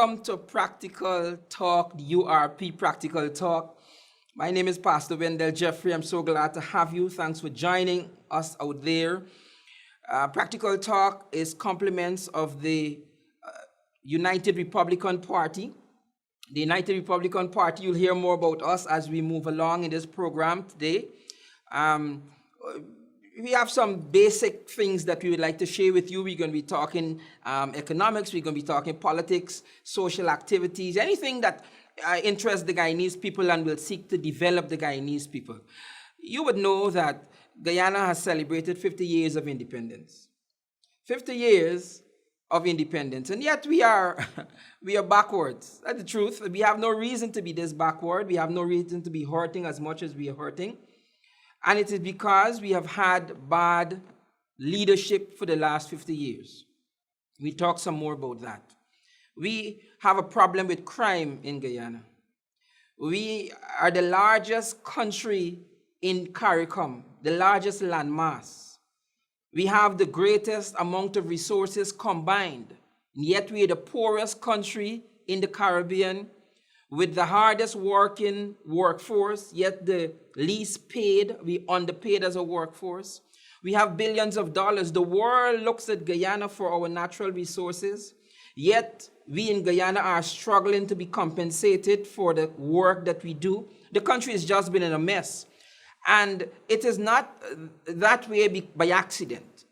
Welcome to Practical Talk, the URP Practical Talk. My name is Pastor Wendell Jeffrey. I'm so glad to have you. Thanks for joining us out there. Practical Talk is compliments of the United Republican Party. The United Republican Party, you'll hear more about us as we move along in this program today. We have some basic things that we would like to share with you. We're going to be talking economics, we're going to be talking politics, social activities, anything that interests the Guyanese people and will seek to develop the Guyanese people. You would know that Guyana has celebrated 50 years of independence. 50 years of independence, and yet we are backwards. That's the truth. We have no reason to be this backward. We have no reason to be hurting as much as we are hurting. And it is because we have had bad leadership for the last 50 years. We'll talk some more about that. We have a problem with crime in Guyana. We are the largest country in CARICOM, the largest landmass. We have the greatest amount of resources combined, and yet we are the poorest country in the Caribbean, with the hardest working workforce, yet the least paid. We underpaid as a workforce. We have billions of dollars. The world looks at Guyana for our natural resources, yet we in Guyana are struggling to be compensated for the work that we do. The country has just been in a mess. And it is not that way by accident.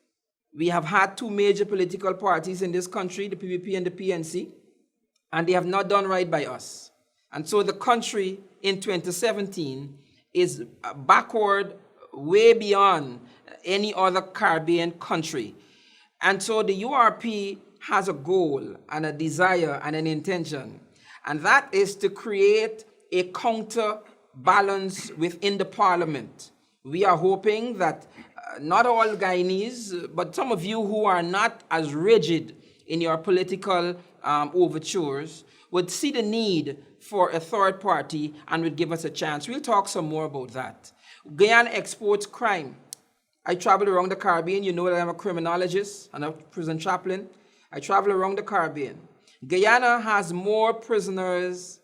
We have had two major political parties in this country, the PPP and the PNC, and they have not done right by us. And so the country in 2017 is backward way beyond any other Caribbean country. And so the URP has a goal and a desire and an intention, and that is to create a counterbalance within the parliament. We are hoping that not all Guyanese, but some of you who are not as rigid in your political overtures would see the need for a third party and would give us a chance. We'll talk some more about that. Guyana exports crime. I travel around the Caribbean. You know that I'm a criminologist and a prison chaplain. I travel around the Caribbean. Guyana has more prisoners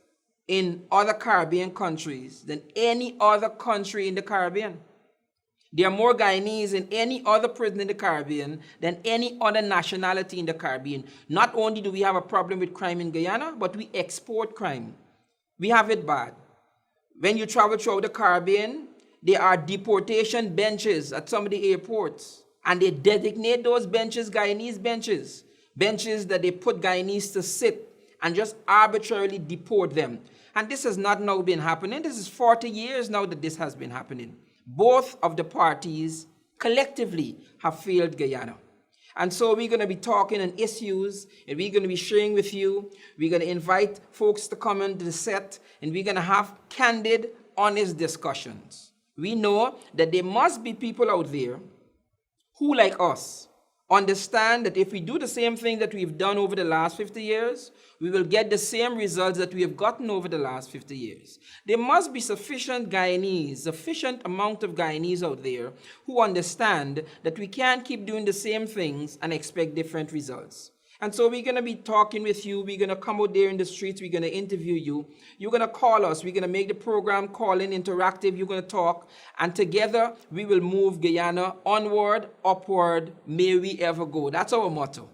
in other Caribbean countries than any other country in the Caribbean. There are more Guyanese in any other prison in the Caribbean than any other nationality in the Caribbean. Not only do we have a problem with crime in Guyana, but we export crime. We have it bad. When you travel throughout the Caribbean, there are deportation benches at some of the airports, and they designate those benches Guyanese benches, benches that they put Guyanese to sit and just arbitrarily deport them. And this has not now been happening. This is 40 years now that this has been happening. Both of the parties collectively have failed Guyana. And so we're going to be talking on issues, and we're going to be sharing with you. We're going to invite folks to come into the set, and we're going to have candid, honest discussions. We know that there must be people out there who, like us, understand that if we do the same thing that we've done over the last 50 years, we will get the same results that we have gotten over the last 50 years. There must be sufficient amount of Guyanese out there who understand that we can't keep doing the same things and expect different results. And so we're going to be talking with you. We're going to come out there in the streets. We're going to interview you. You're going to call us. We're going to make the program call-in interactive. You're going to talk. And together, we will move Guyana onward, upward, may we ever go. That's our motto.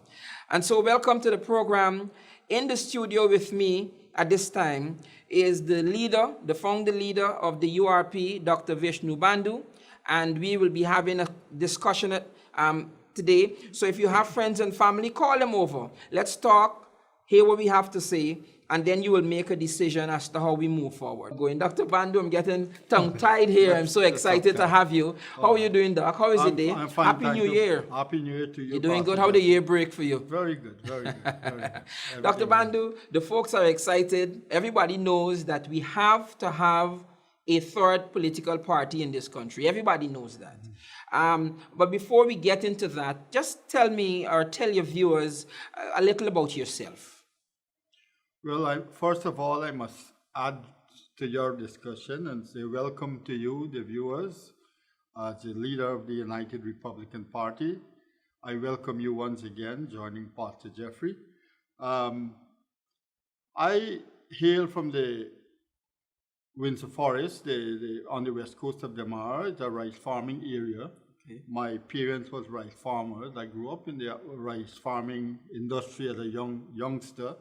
And so welcome to the program. In the studio with me at this time is the leader, the founder leader of the URP, Dr. Vishnu Bandhu. And we will be having a discussion today. So if you have friends and family, call them over. Let's talk, hear what we have to say, and then you will make a decision as to how we move forward. Going, Dr. Bandhu, I'm getting tongue-tied here. I'm so excited to have you. How are you doing, Doc? How is the day? I'm fine. Happy New Year. Happy New Year to you. You're doing good? How did the year break for you? Very good, very good, very good. Dr. Bandhu, the folks are excited. Everybody knows that we have to have a third political party in this country. Everybody knows that. But before we get into that, just tell me or tell your viewers a little about yourself. Well, first of all, I must add to your discussion and say welcome to you, the viewers, as the leader of the United Republican Party. I welcome you once again, joining Pastor Jeffrey. I hail from the Windsor Forest, on the west coast of Damar. It's a rice farming area. Okay. My parents was rice farmers. I grew up in the rice farming industry as a youngster.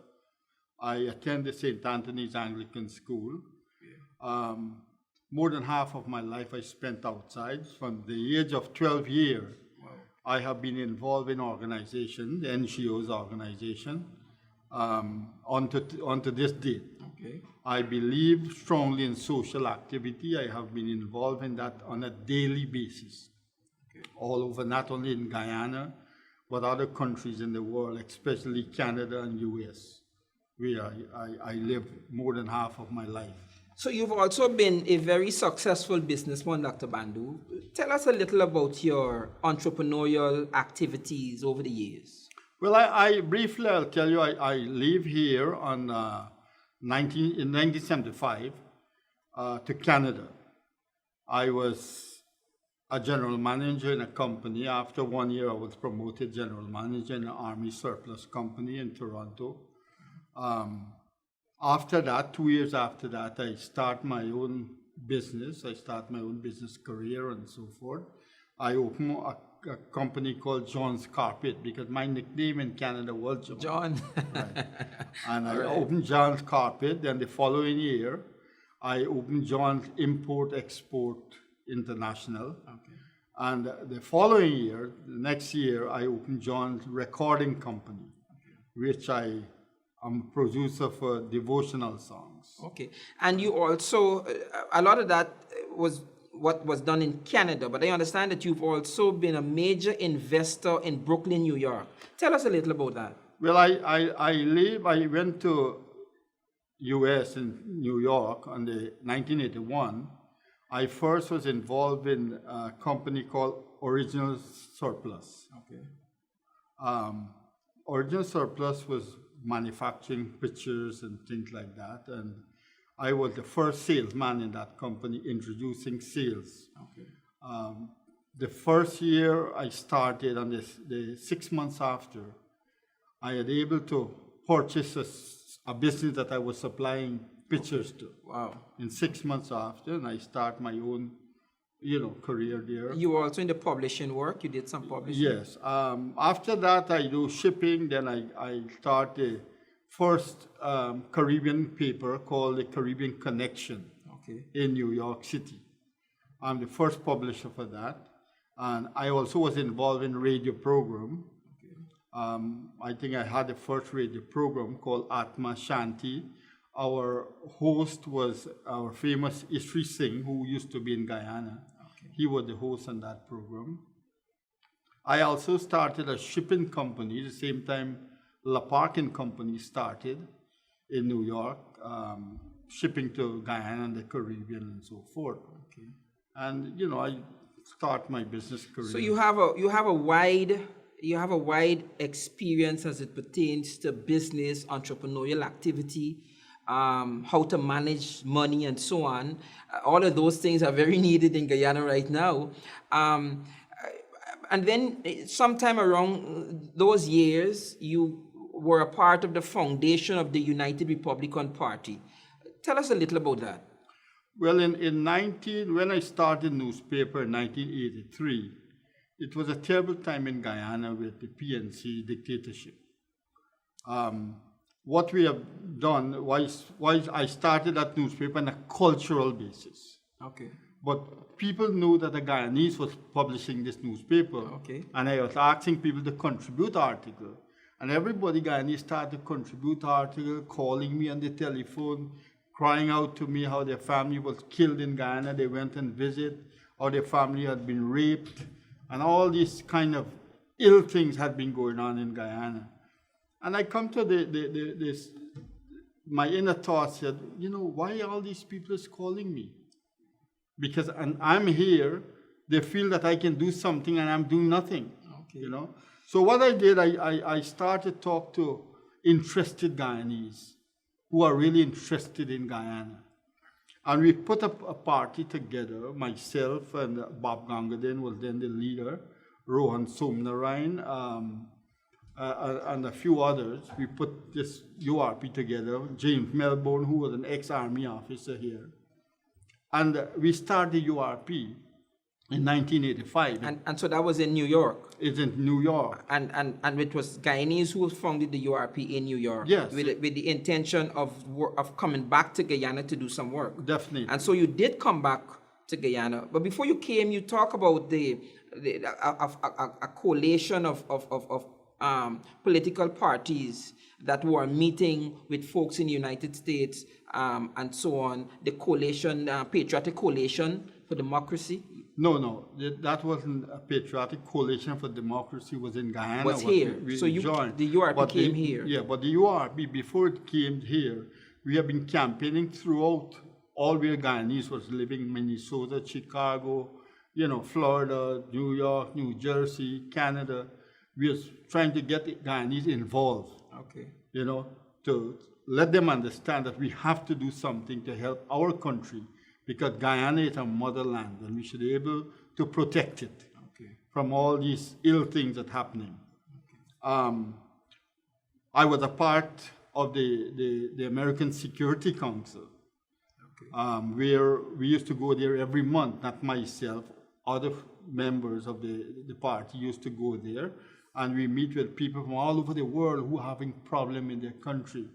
I attended St. Anthony's Anglican School. More than half of my life I spent outside. From the age of 12 years, wow, I have been involved in organization, the NGO's organization, onto this date. Okay. I believe strongly in social activity. I have been involved in that on a daily basis, okay, all over, not only in Guyana, but other countries in the world, especially Canada and US, where I live more than half of my life. So you've also been a very successful businessman, Dr. Bandhu. Tell us a little about your entrepreneurial activities over the years. Well, I'll tell you, I live here in 1975 to Canada. I was a general manager in a company. After 1 year, I was promoted general manager in an Army surplus company in Toronto. After that, 2 years after that, I start my own business. I start my own business career and so forth. I opened a company called John's Carpet because my nickname in Canada was John. John. Right. And I opened John's Carpet. Then the following year, I opened John's Import Export International. Okay. And the following year, the next year, I opened John's Recording Company, okay, which I'm a producer for devotional songs. Okay. And you also, a lot of that was what was done in Canada, but I understand that you've also been a major investor in Brooklyn, New York. Tell us a little about that. Well, I went to US in New York in 1981. I first was involved in a company called Original Surplus. Okay. Original Surplus was manufacturing pictures and things like that, and I was the first salesman in that company introducing sales. Okay. The first year I started, and the 6 months after, I had able to purchase a business that I was supplying pictures to. Wow. In 6 months after, and I start my own, career there. You were also in the publishing work. You did some publishing. Yes. After that, I do shipping. Then I start the first Caribbean paper called the Caribbean Connection, okay, in New York City. I'm the first publisher for that. And I also was involved in radio program. Okay. I think I had the first radio program called Atma Shanti. Our host was our famous Isri Singh, who used to be in Guyana. Okay. He was the host on that program. I also started a shipping company. At the same time, La Parkin Company started in New York, shipping to Guyana and the Caribbean and so forth. Okay. And I start my business career. So you have a wide experience as it pertains to business, entrepreneurial activity, how to manage money and so on. All of those things are very needed in Guyana right now. And then sometime around those years, you were a part of the foundation of the United Republican Party. Tell us a little about that. Well, when I started newspaper in 1983, it was a terrible time in Guyana with the PNC dictatorship. What we have done was I started that newspaper on a cultural basis. Okay. But people knew that the Guyanese was publishing this newspaper. Okay. And I was asking people to contribute articles. And everybody Guyanese started to contribute articles, calling me on the telephone, crying out to me how their family was killed in Guyana. They went and visited, or their family had been raped, and all these kind of ill things had been going on in Guyana. And I come to my inner thought said, why all these people is calling me? Because I'm here, they feel that I can do something and I'm doing nothing, okay. So what I did, I started to talk to interested Guyanese who are really interested in Guyana. And we put up a party together, myself and Bob Gangadin was then the leader, Rohan Somnarayan, and a few others. We put this URP together. James Melbourne, who was an ex-army officer here. And we started the URP in 1985. And so that was in New York. It's in New York. And it was Guyanese who founded the URP in New York. Yes. With the intention of coming back to Guyana to do some work. Definitely. And so you did come back to Guyana. But before you came, you talk about a coalition of political parties that were meeting with folks in the United States and so on. The coalition, Patriotic Coalition for Democracy. No, that wasn't a Patriotic Coalition for Democracy. Was in Guyana. Was here. So the URP came here. Yeah, but the URP, before it came here, we have been campaigning throughout all where Guyanese was living: Minnesota, Chicago, Florida, New York, New Jersey, Canada. We are trying to get the Guyanese involved. Okay. To let them understand that we have to do something to help our country, because Guyana is our motherland and we should be able to protect it from all these ill things that are happening. I was a part of the American Security Council, where we used to go there every month, not myself, other members of the party used to go there, and we meet with people from all over the world who are having problems in their country.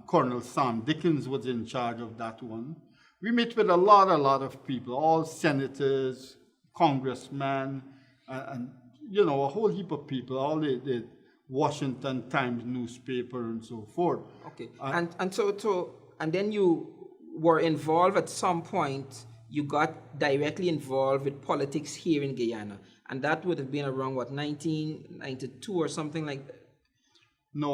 Colonel Sam Dickens was in charge of that one. We meet with a lot of people, all senators, congressmen, and a whole heap of people, all the Washington Times newspaper and so forth. Okay, and then you were involved at some point. You got directly involved with politics here in Guyana, and that would have been around 1992 or something like that. No,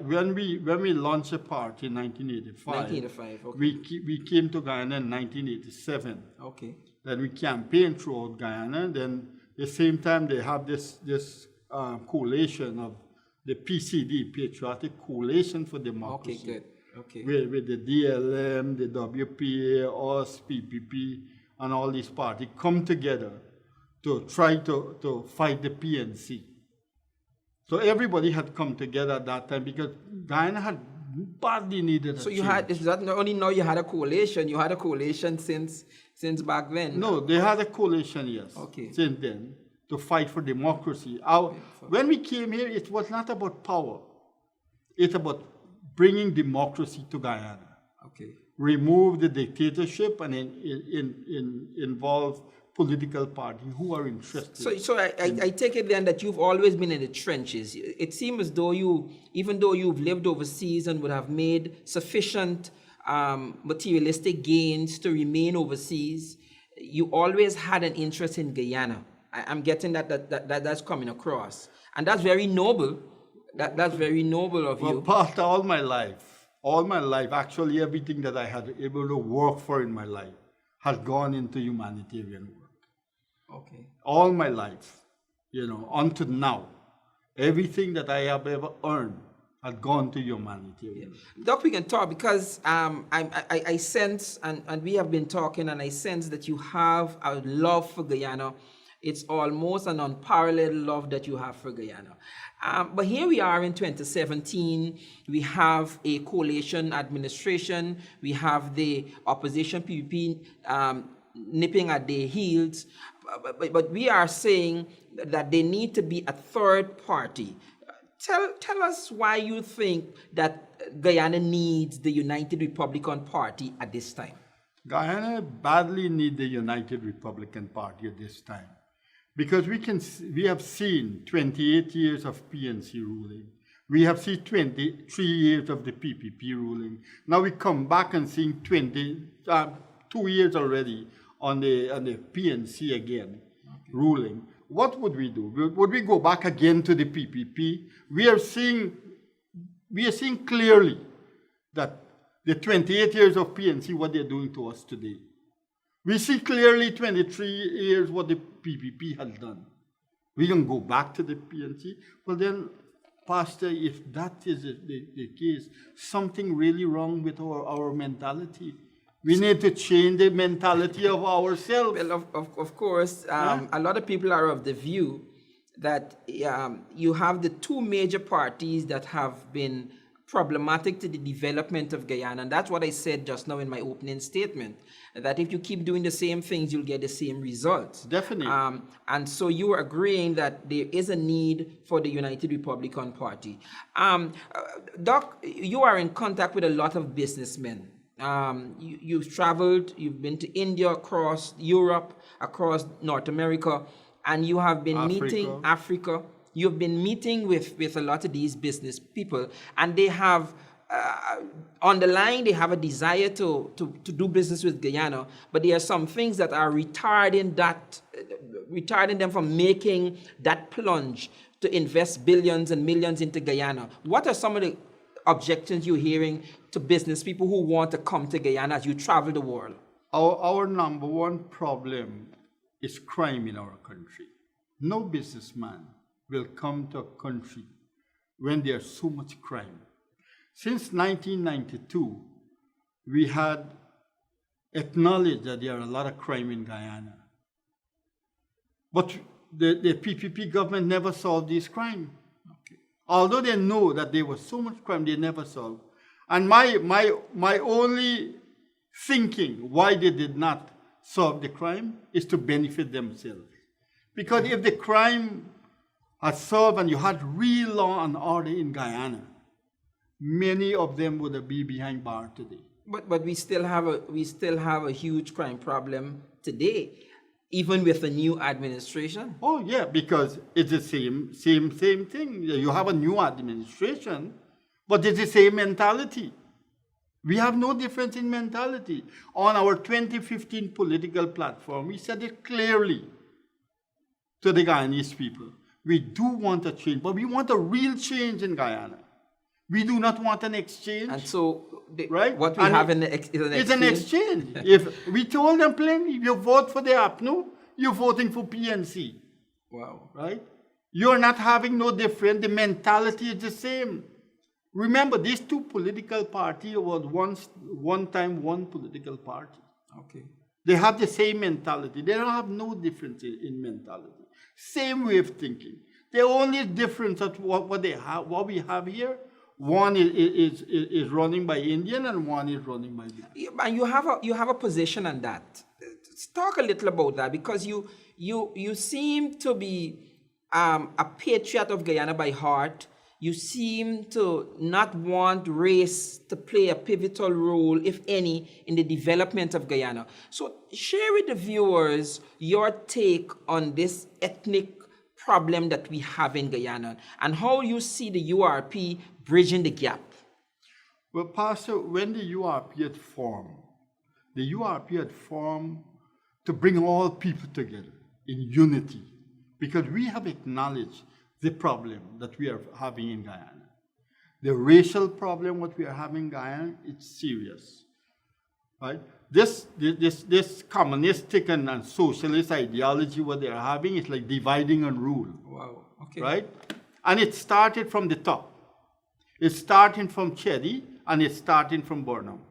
when we launched a party in 1985, okay. we came to Guyana in 1987. Okay. Then we campaigned throughout Guyana. Then at the same time they have this coalition of the PCD, Patriotic Coalition for Democracy. Okay, good. Okay. With the DLM, the WPA, US, PPP, and all these parties come together to try to fight the PNC. So everybody had come together at that time because Guyana had badly needed. So it's not only now you had a coalition. You had a coalition since back then. No, they had a coalition, yes. Okay. Since then, to fight for democracy. When we came here, it was not about power. It's about bringing democracy to Guyana. Okay. Remove the dictatorship and involve political parties who are interested. So I take it then that you've always been in the trenches. It seems as though even though you've lived overseas and would have made sufficient materialistic gains to remain overseas, you always had an interest in Guyana. I'm getting that's coming across, and that's very noble. That's very noble of you. But all my life, actually everything that I had able to work for in my life has gone into humanitarian work. Okay. All my life, until now, everything that I have ever earned has gone to humanitarian. Yeah. Doc, we can talk because I sense, and we have been talking, and I sense that you have a love for Guyana. It's almost an unparalleled love that you have for Guyana. But here we are in 2017. We have a coalition administration. We have the opposition PPP nipping at their heels. But we are saying that they need to be a third party. Tell us why you think that Guyana needs the United Republican Party at this time. Guyana badly needs the United Republican Party at this time. Because we have seen 28 years of PNC ruling. We have seen 23 years of the PPP ruling. Now we come back and seeing 2 years already on the PNC again, ruling. What would we do? Would we go back again to the PPP? We are seeing clearly that the 28 years of PNC, what they're doing to us today. We see clearly 23 years what the PPP has done. We can go back to the PNC. Well then, Pastor, if that is the case, something really wrong with our mentality. We need to change the mentality of ourselves. Well, of course, a lot of people are of the view that you have the two major parties that have been problematic to the development of Guyana. And that's what I said just now in my opening statement, that if you keep doing the same things, you'll get the same results. Definitely. And so you are agreeing that there is a need for the United Republican Party. Doc, you are in contact with a lot of businessmen. You've traveled, you've been to India, across Europe, across North America, and you have been meeting Africa. You've been meeting with a lot of these business people, and they have, on the line, they have a desire to do business with Guyana, but there are some things that are retarding them from making that plunge to invest billions and millions into Guyana. What are some of the objections you're hearing to business people who want to come to Guyana as you travel the world? Our number one problem is crime in our country. No businessman will come to a country when there's so much crime. Since 1992, we had acknowledged that there are a lot of crime in Guyana. But the PPP government never solved this crime. Okay. Although they know that there was so much crime, they never solved. And my only thinking why they did not solve the crime is to benefit themselves. Because if the crime had solved and you had real law and order in Guyana, many of them would be behind bars today. But we still have a huge crime problem today, even with the new administration. Oh yeah, because it's the same thing. You have a new administration, but it's the same mentality. We have no difference in mentality. On our 2015 political platform, we said it clearly to the Guyanese people. We do want a change, but we want a real change in Guyana. We do not want an exchange. And so, right? What we have is an exchange. It's an exchange. If we told them plainly, if you vote for the APNU, you're voting for PNC. Wow. Right? You're not having no different. The mentality is the same. Remember, these two political parties were one time one political party. Okay. They have the same mentality. They don't have no difference in mentality. Same way of thinking. The only difference of what we have here, one is running by Indian and one is running by Black. And you have a position on that. Let's talk a little about that, because you seem to be a patriot of Guyana by heart. You seem to not want race to play a pivotal role, if any, in the development of Guyana. So share with the viewers your take on this ethnic problem that we have in Guyana and how you see the URP bridging the gap. Well, Pastor, when the URP had formed to bring all people together in unity, because we have acknowledged the problem that we are having in Guyana. The racial problem what we are having in Guyana, it's serious. Right? This communistic and socialist ideology what they are having is like dividing and rule. Wow. Okay. Right? And it started from the top. It's starting from Chedi and it's starting from Burnham.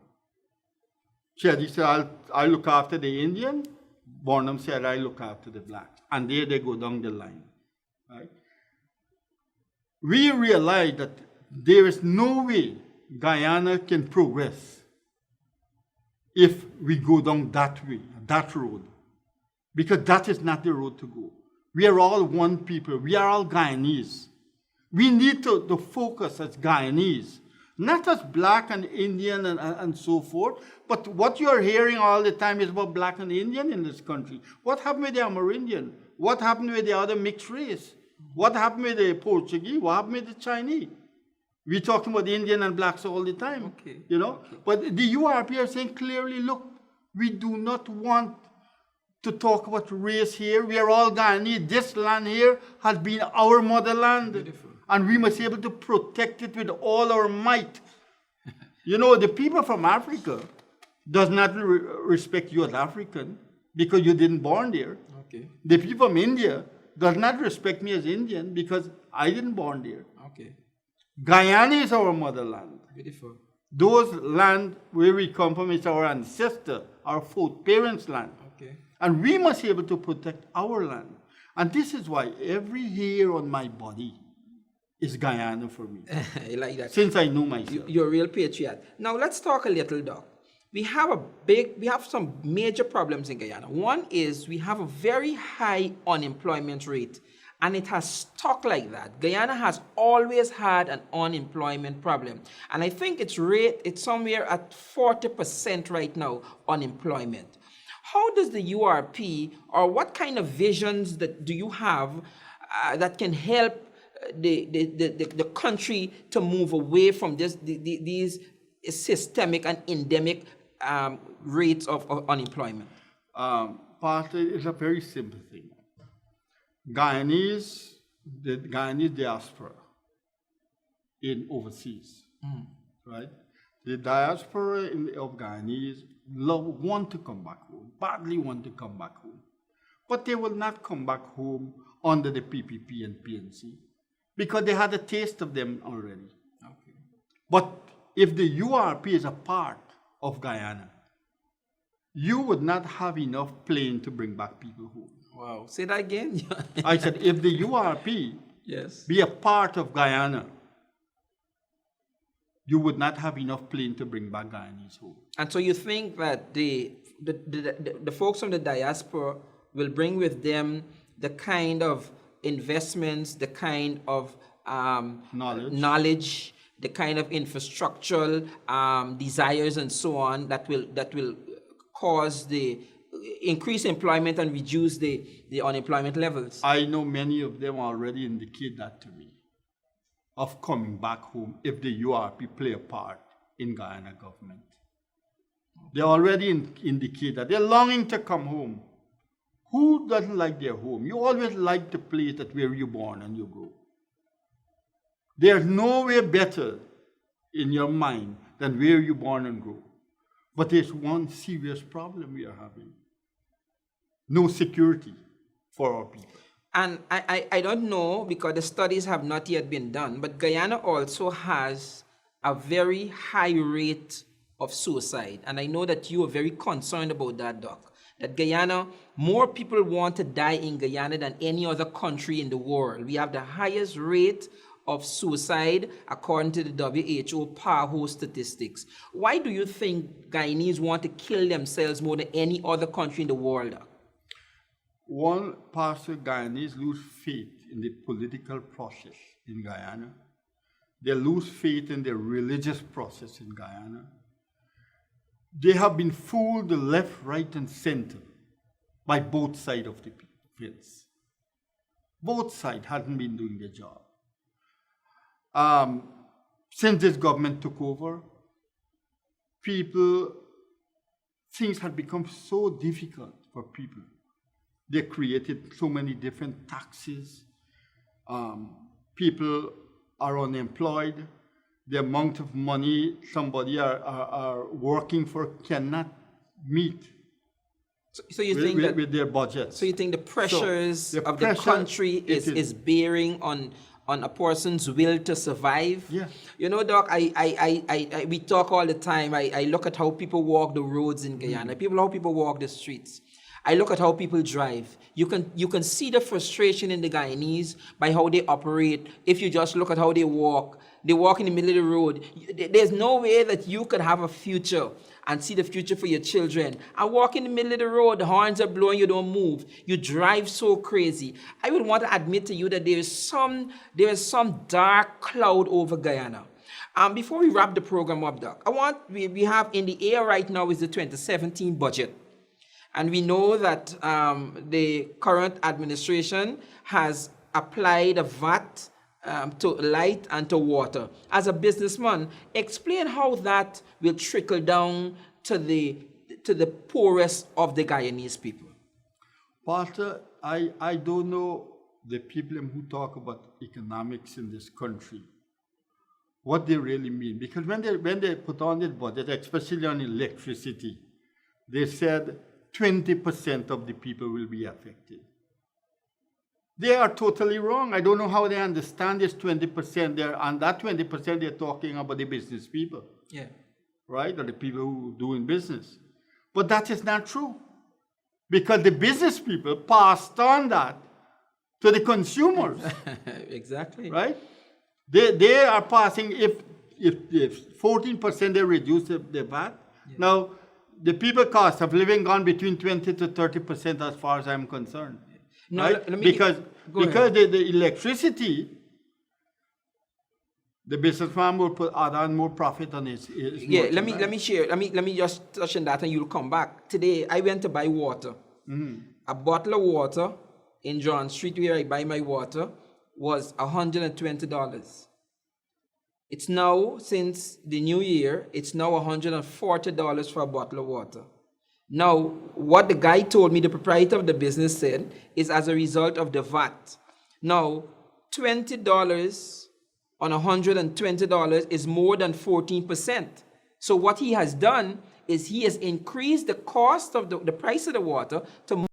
Chedi said, I'll look after the Indian. Burnham said, I look after the black. And there they go down the line. Right? We realize that there is no way Guyana can progress if we go down that way, that road. Because that is not the road to go. We are all one people. We are all Guyanese. We need to focus as Guyanese, not as black and Indian and so forth, but what you are hearing all the time is about black and Indian in this country. What happened with the Amerindian? What happened with the other mixed race? What happened with the Portuguese? What happened with the Chinese? We're talking about Indian and blacks all the time, okay. You know. Okay. But the URP are saying clearly, look, we do not want to talk about race here. We are all Guyanese. This land here has been our motherland. Beautiful. And we must be able to protect it with all our might. You know, the people from Africa does not respect you as African because you didn't born there. Okay. The people from India does not respect me as Indian because I didn't born there. Okay. Guyana is our motherland. Beautiful. Those land where we come from is our ancestor, our fourth parents' land. Okay. And we must be able to protect our land. And this is why every hair on my body is Guyana for me. I like that. Since I know myself. You're a real patriot. Now let's talk a little, Doc. We have some major problems in Guyana. One is we have a very high unemployment rate, and it has stuck like that. Guyana has always had an unemployment problem, and I think it's somewhere at 40% right now, unemployment. How does the URP, or what kind of visions do you have that can help the country to move away from these systemic and endemic rates of unemployment? Partly, it's a very simple thing. The Guyanese diaspora in overseas, right? The diaspora of Guyanese want to come back home, badly want to come back home. But they will not come back home under the PPP and PNC because they had a taste of them already. Okay. But if the URP is a part of Guyana, you would not have enough plane to bring back people home. Wow. Say that again. I said, if the URP be a part of Guyana, you would not have enough plane to bring back Guyanese home. And so you think that the folks from the diaspora will bring with them the kind of investments, the kind of knowledge, the kind of infrastructural desires and so on that will cause the increase employment and reduce the unemployment levels? I know many of them already indicate that to me, of coming back home if the URP play a part in Guyana government. They already indicate that they're longing to come home. Who doesn't like their home? You always like the place that where you're born and you grow. There's nowhere better in your mind than where you're born and grow. But there's one serious problem we are having. No security for our people. And I don't know, because the studies have not yet been done, but Guyana also has a very high rate of suicide. And I know that you are very concerned about that, Doc. That Guyana, more people want to die in Guyana than any other country in the world. We have the highest rate of suicide according to the WHO PAHO statistics. Why do you think Guyanese want to kill themselves more than any other country in the world, Doc? One part of Guyanese lose faith in the political process in Guyana. They lose faith in the religious process in Guyana. They have been fooled left, right, and center by both sides of the fence. Both sides haven't been doing their job. Since this government took over, things have become so difficult for people. They created so many different taxes. People are unemployed. The amount of money somebody are working for cannot meet so you think that, with their budget. So you think the pressures of the country is bearing on a person's will to survive? Yeah. You know, Doc, we talk all the time. I look at how people walk the roads in Guyana, how people walk the streets. I look at how people drive. You can see the frustration in the Guyanese by how they operate. If you just look at how they walk in the middle of the road. There's no way that you could have a future and see the future for your children. And walk in the middle of the road, the horns are blowing, you don't move. You drive so crazy. I would want to admit to you that there is some dark cloud over Guyana. Before we wrap the program up, Doc, we have in the air right now is the 2017 budget. And we know that the current administration has applied a VAT to light and to water. As a businessman, explain how that will trickle down to the poorest of the Guyanese people. Pastor, I don't know the people who talk about economics in this country, what they really mean. Because when they put on the budget, especially on electricity, they said 20% of the people will be affected. They are totally wrong. I don't know how they understand this 20%. And that 20%, they're talking about the business people. Yeah. Right? Or the people who do in business. But that is not true. Because the business people passed on that to the consumers, Exactly. right? They are passing, if 14% they reduce the VAT, now the people cost of living gone between 20 to 30% as far as I'm concerned. No, right? let me- Because the electricity, the businessman will add on more profit on his Yeah, let merchandise. me share. Let me just touch on that, and you'll come back. Today, I went to buy water. A bottle of water in John Street, where I buy my water, was $120. It's now, since the new year, it's now $140 for a bottle of water. Now, what the guy told me, the proprietor of the business said, is as a result of the VAT. Now, $20 on $120 is more than 14%. So what he has done is he has increased the cost of the price of the water to